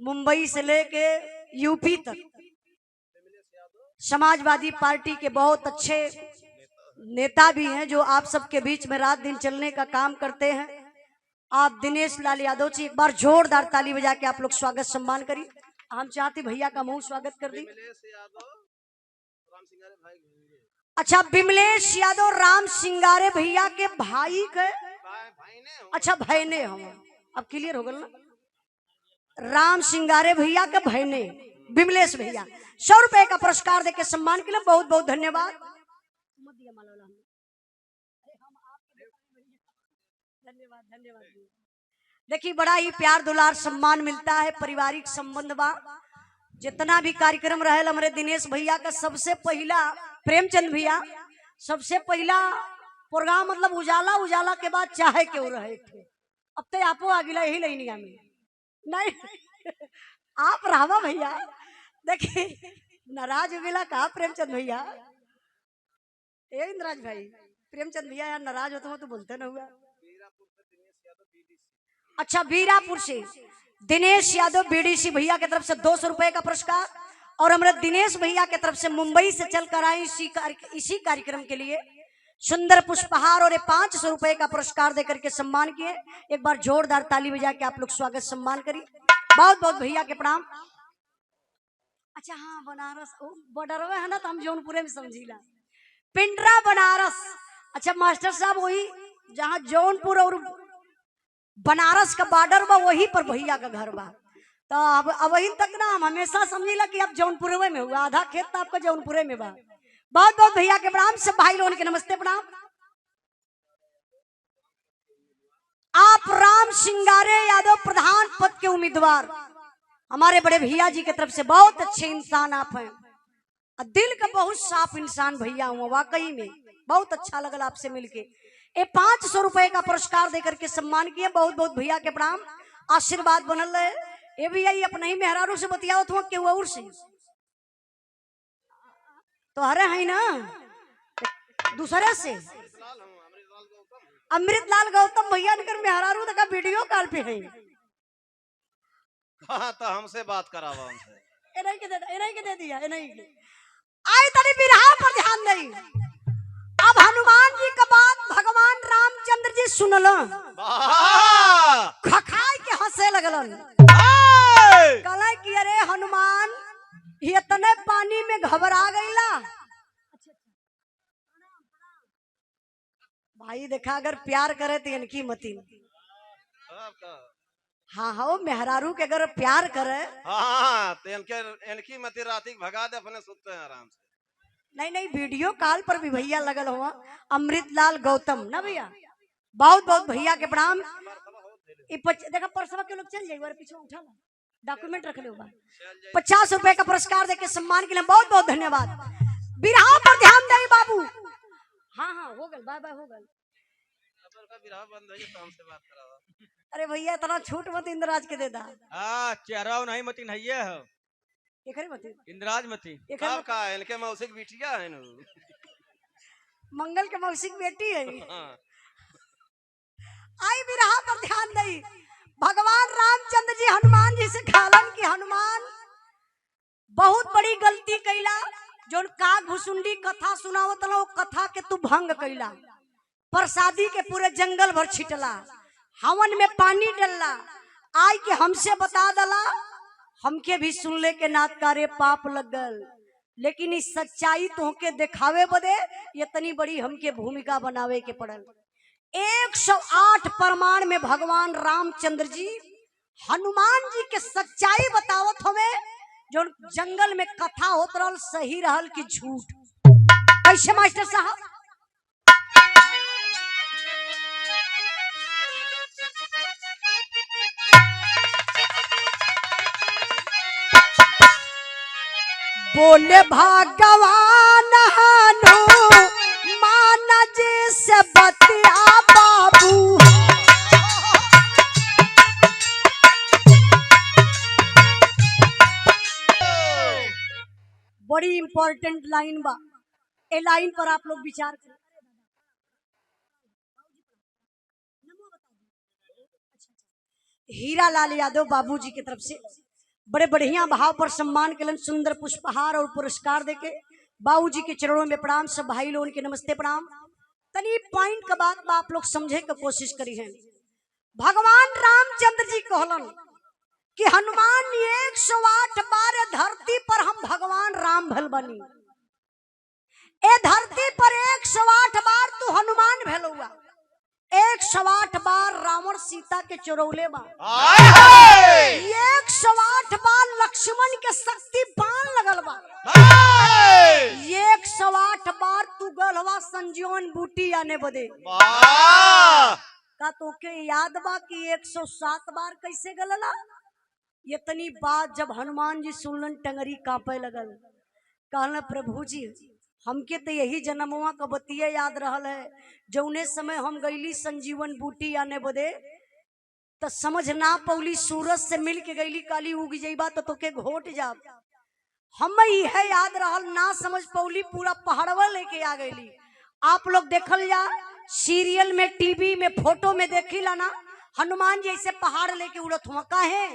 मुंबई से लेके यूपी तक समाजवादी पार्टी के बहुत अच्छे नेता भी हैं जो आप सबके बीच में रात दिन चलने का काम करते हैं। आप दिनेश लाल यादव जी एक बार जोरदार ताली बजा के आप लोग स्वागत सम्मान करिए। हम चाहते भैया का मुंह स्वागत कर दी। अच्छा बिमलेश यादव राम सिंगारे भैया के भाई के अच्छा भैने हम अब क्लियर हो गल ना राम सिंगारे भैया के भैने बिमलेश भैया 100 रुपए का पुरस्कार देके सम्मान के लिए बहुत बहुत धन्यवाद। धन्यवाद देखिए बड़ा ही प्यार दुलार सम्मान मिलता है पारिवारिक संबंध बा। जितना भी कार्यक्रम रहे हमारे दिनेश भैया का सबसे पहला प्रेमचंद भैया सबसे पहला प्रोग्राम मतलब उजाला उजाला के बाद चाहे क्यों रहे थे। अब तो आपो आ गिला यही लाइनिया में नहीं आप रामा भैया देखिए नाराज हो गया कहा प्रेमचंद भैया ए इंद्राज भाई, प्रेमचंद भैया यार नाराज होता हूँ तो बोलते ना हुआ। अच्छा, वीरापुर से दिनेश यादव बीडीसी भैया की तरफ से 200 रुपए का पुरस्कार, और हमारे दिनेश भैया की तरफ से मुंबई से चल कर आए इसी कार्यक्रम के लिए सुंदर पुष्पहार और 500 रुपए का पुरस्कार देकर के सम्मान किए। एक बार जोरदार ताली बजा के आप लोग स्वागत सम्मान करिए। बहुत बहुत भैया के प्रणाम। अच्छा हाँ, बनारस बॉर्डर है ना, तो हम जौनपुरे में समझीला पिंडरा बनारस। अच्छा मास्टर साहब, वही जहाँ जौनपुर और बनारस का बॉर्डर बा वही पर भैया का घर बा। तो अब वही तक ना हम हमेशा समझीला कि आप जौनपुरे में हुआ, आधा खेत तो आपका जौनपुरे में बा। बहुत बहुत भैया के प्रणाम, सब भाई लोगों के नमस्ते प्रणाम। आप राम सिंगारे यादव प्रधान पद के उम्मीदवार, हमारे बड़े भैया जी की तरफ से बहुत अच्छे इंसान आप हैं, दिल का बहुत साफ इंसान भैया हुआ, वाकई में बहुत अच्छा लगा आपसे मिलके। ये 500 रुपए का पुरस्कार देकर के सम्मान किए। बहुत बहुत भैया के प्रणाम, आशीर्वाद बनल रहे। ये भैया ये अपने ही मेहरारू से बतियाओ तो केहू और से तो हरे है ना, दूसरे से अमृतलाल गौतम भैया निकर मेहरारू तक वीडियो कॉल पे है। हाँ तो हमसे बात करावा हमसे। इन्हीं के दे दिया इन्हीं के। आई तनी बिरहा पर ध्यान दई। अब हनुमान जी का बात भगवान रामचंद्र जी सुनल, खखाई के हंसे लगलन। कहला कि अरे हनुमान, ये तने पानी में घबरा गईला। भाई देखा, अगर प्यार करे तो इनकी मती। हाँ हाँ, मेहरारू के अगर प्यार करे हाँ तो इनकी मती राती भगा दे, अपने सुनते हैं आराम से। नहीं नहीं, वीडियो कॉल पर भी भैया लगल हुआ, अमृतलाल गौतम ना भैया। बहुत बहुत भैया के प्रणाम। देखा परसवा के लोग चल जाए, पीछे उठा ला, डॉक्यूमेंट रख ले। 50 रुपए का पुरस्कार देके सम्मान के लिए बहुत बहुत धन्यवाद। बिरहा पर ध्यान दे बाबू। हाँ हाँ हो गल, बाय बाय हो गल। अरे भैया इतना छूट मत इंद्राज के दे दा। चेहरा नहीं मती नहीं है मती इंद्राज मती का इनके मौसिक बिटिया है न, मंगल के मौसिक बेटी है। आई बिरहा पर ध्यान दई। भगवान रामचंद्र जी हनुमान जी से कहलन कि हनुमान, बहुत बड़ी गलती कैला, जो काग भुसुंडी कथा सुनावत वो कथा के तू भंग कैला, प्रसादी के पूरे जंगल भर छिटला, हवन में पानी डलला, आई के हमसे बता दला, हमके भी सुनले के नाथ कारे पाप लगल, लेकिन इस सच्चाई तोहके दिखावे बदे ये तनी बड़ी हमके भूमिका बनावे के पड़ल। 108 प्रमाण में भगवान रामचंद्र जी हनुमान जी के सच्चाई बतावत हमें, जो जंगल में कथा होत रहल सही रहल कि झूठ। कैसे मास्टर साहब? बोले भगवान हनुमान जी से बतिया बाबू, बड़ी इंपॉर्टेंट लाइन बा, ए लाइन पर आप लोग विचार करें। हीरालाल यादव बाबूजी की तरफ से बड़े बढ़िया भाव पर सम्मान के लिए सुंदर पुष्पहार और पुरस्कार देके बाबूजी के चरणों में प्रणाम। सब भाई लोगों के नमस्ते प्रणाम। तनी पॉइंट का बात आप लोग समझे के कोशिश करी है। भगवान रामचंद्र जी कहलन कि हनुमान 108 बार धरती पर हम भगवान राम भल बनी, ए धरती पर 108 बार तू हनुमान भल हुआ, 108 बार रावण सीता के चुरौले बा, 108 बार लक्ष्मण के शक्ति बाण लगल बा, 108 बार तू गलवा संजीवन बूटी आने बदे। का तोके याद बा कि 107 बार कैसे गलला? ये तनी बात जब हनुमान जी सुनलन टंगरी कांपे लगल। कहना प्रभु जी, हमके तो यही जन्मवा का बतिया याद रहल है, जौने समय हम गईली संजीवन बूटी आने बदे तो समझ ना पौली, सूरज से मिल के गईली काली उग जाइबा तो तोके घोट जाब। हम यह याद रहल, ना समझ पौली, पूरा पहाड़वा लेके आ गईली। आप लोग देखल जा सीरियल में, टीवी में, फोटो में देखिला ना, हनुमान जी ऐसे पहाड़ लेके उड़त हुआ। काहे?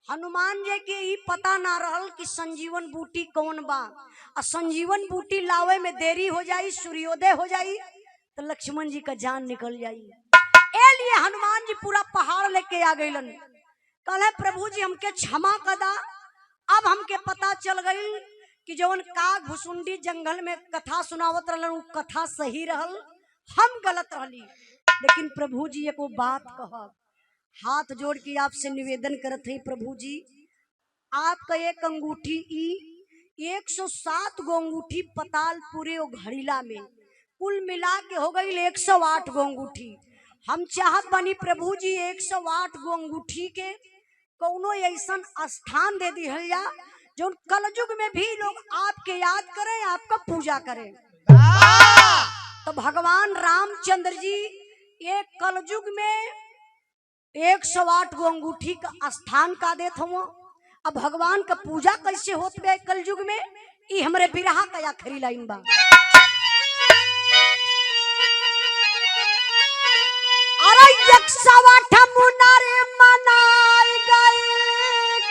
हनुमान जी के ही पता ना रहल कि संजीवन बूटी कौन बा, और संजीवन बूटी लावे में देरी हो जाई, सूर्योदय हो जाई तो लक्ष्मण जी का जान निकल जाई। ए लिए हनुमान जी पूरा पहाड़ लेके आ गईलन। कहले प्रभु जी हमके क्षमा कदा, अब हमके पता चल गई कि जवन काग भुसुंडी जंगल में कथा सुनावत रहलन उ कथा सही रहल, हम गलत रहली। लेकिन प्रभु जी एको बात कहब, हाथ जोड़ के आपसे निवेदन करत है प्रभु जी, आपका एक अंगूठी ई 107 गो अंगूठी पताल पूरे ओ घड़ीला में कुल मिला के हो गई 108 गो अंगूठी। हम चाहत बनी प्रभु जी 108 गो अंगूठी के कौनो ऐसन स्थान दे दिहल जा जो कलयुग में भी लोग आपके याद करें, आपका पूजा करें। तो भगवान रामचंद्र जी एक कलयुग में 108 गो अंगूठी का स्थान का देत हो। अब भगवान का पूजा कैसे होत बे कलयुग में, ई हमरे बिरहा का आखिरी लाइन बा। अरे 108 मुनारे मनाई गई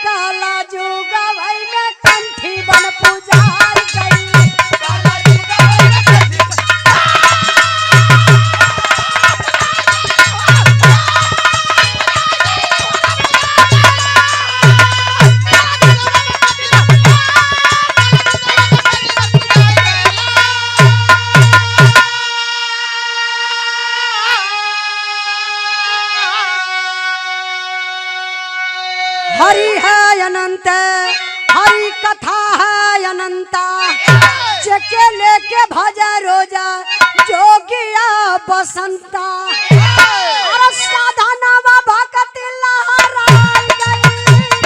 कलयुग भई में कंठी बन पूजाई गई। हरि है अनंत, हरि कथा है अनंता, जके लेके भजा रोजा जोगिया बसंता। और साधना भगत लहराई गई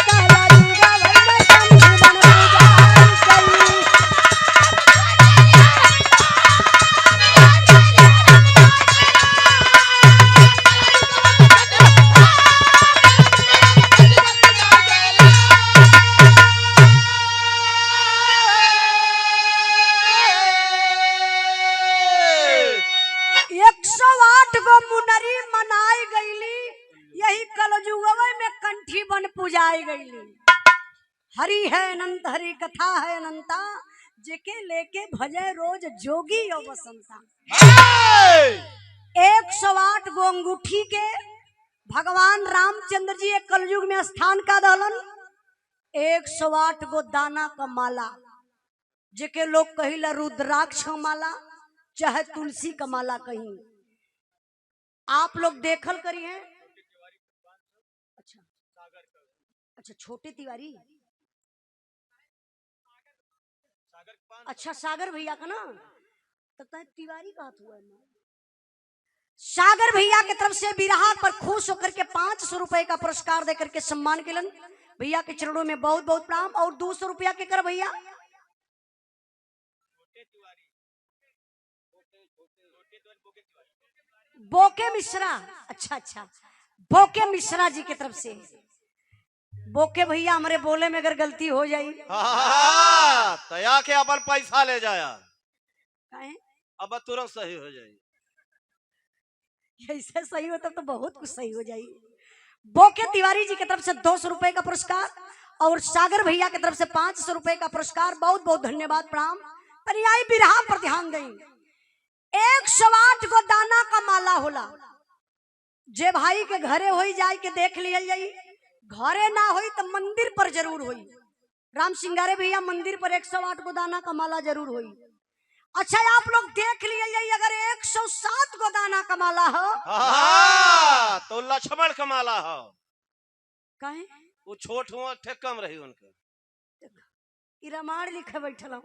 कलयुग भई में कंठी बन पूजाई गई। बन पूजाई गईली। हरि है अनंत, हरि कथा है अनंता, जेके लेके भजे रोज जोगी और बसंता। 108 गो अंगूठी के भगवान रामचंद्र जी एक कलयुग में स्थान का दहलन। 108 गो दाना का माला, जेके लोग कहिला रुद्राक्ष माला चाहे तुलसी का माला कहीं। आप लोग देखल करिए। अच्छा छोटे तिवारी, अच्छा सागर भैया का ना, तब तिवारी का हाथ हुआ। सागर भैया की तरफ से बिरहा पर खुश होकर के 500 रुपए का पुरस्कार देकर के सम्मान केलन। भैया के चरणों में बहुत बहुत प्रणाम। और 200 रुपया के कर भैया बोके मिश्रा, अच्छा अच्छा बोके मिश्रा जी की तरफ से। बोके भैया हमारे बोले में अगर गलती हो जाई तया के अपन पैसा ले जाया, अब तुरंत सही हो जाए। ऐसे सही होता तो बहुत कुछ सही हो जाए। बोके तिवारी जी की तरफ से 200 रुपए का पुरस्कार और सागर भैया की तरफ से 500 रुपए का पुरस्कार। बहुत बहुत धन्यवाद प्रणाम। परियाई बिरहा पर ध्यान दें। 108 को दाना का माला होला, जे भाई के घरे हो जाए के देख लिया जाई, घरे ना होई तो मंदिर पर जरूर होई। राम सिंगारे भैया मंदिर पर 108 को दाना का माला जरूर होई। अच्छा आप लोग देख लिए जाइए, अगर 107 को दाना का माला हो तो लक्ष्मण का माला हो। काहे वो छोट हुआ कम रही उनके रामायण लिखे बैठल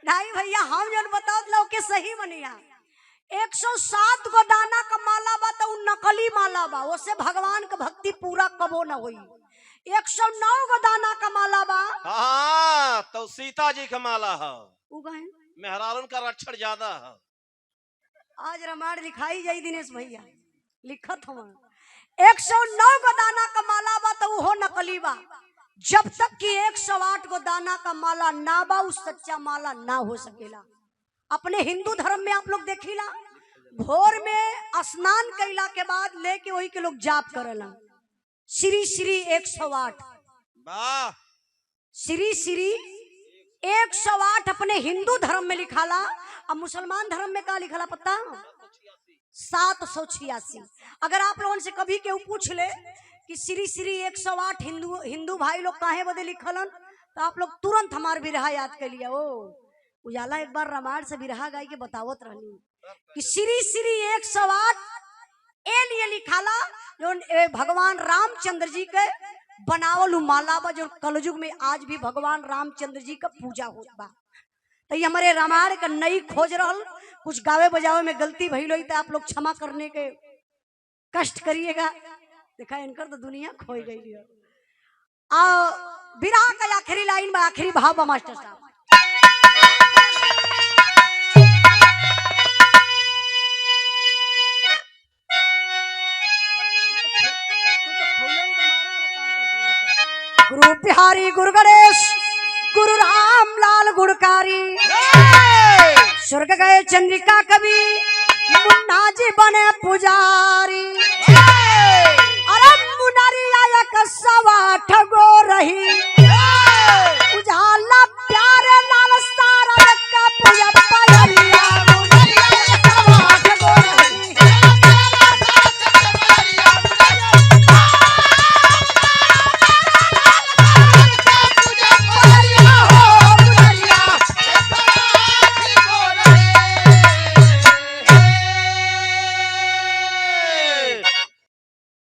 नहीं भैया, हम जो बताओ लोग के सही बनिया। 107 को दाना का माला बा तो नकली माला बा, उससे भगवान का भक्ति पूरा कबो न हुई। 109 को दाना का माला बा तो सीता जी का माला हो। मेहरारून का रक्षण ज्यादा है। आज रामायण लिखाई जाई दिनेश भैया लिखत हम। 109 को दाना का माला बा तो वो नकली बा। जब तक कि 108 को दाना का माला ना बा उस सच्चा माला ना हो सकेला। अपने हिंदू धर्म में आप लोग देखिला भोर में स्नान कैला के बाद लेके वही के लोग जाप करेला श्री श्री 108 वाह श्री श्री 108 अपने हिंदू धर्म में लिखाला। अब मुसलमान धर्म में का लिखाला पता 786। अगर आप लोगों से कभी केहू पूछ ले कि श्री श्री 108 हिंदू भाई लोग काहे बदे लिखलन तो आप लोग तुरंत हमार बिरहा याद कर लिया। ओ उजाला एक बार रामायण से बिरहा गाय के बतावत रहनी कि श्री श्री 108 ए लिए लिखाला जो भगवान रामचंद्र जी के बनावल माला बा जो कलयुग में आज भी भगवान रामचंद्र जी का पूजा होत बा। तो ये हमारे रामायण का नई खोज रहल कुछ गावे बजावे में गलती भइल होई तो आप लोग क्षमा करने के कष्ट करिएगा। देखा इनकर तो दुनिया खोई गई है। बिरहा का आखिरी लाइन में आखिरी भाव बा मास्टर साहब। गुरु बिहारी गुरु गणेश गुरु राम लाल गुणकारी स्वर्ग गए चंद्रिका कवि मुन्ना जी बने पुजारी। अरे मुनारी आया कसवा ठगो रही उजाला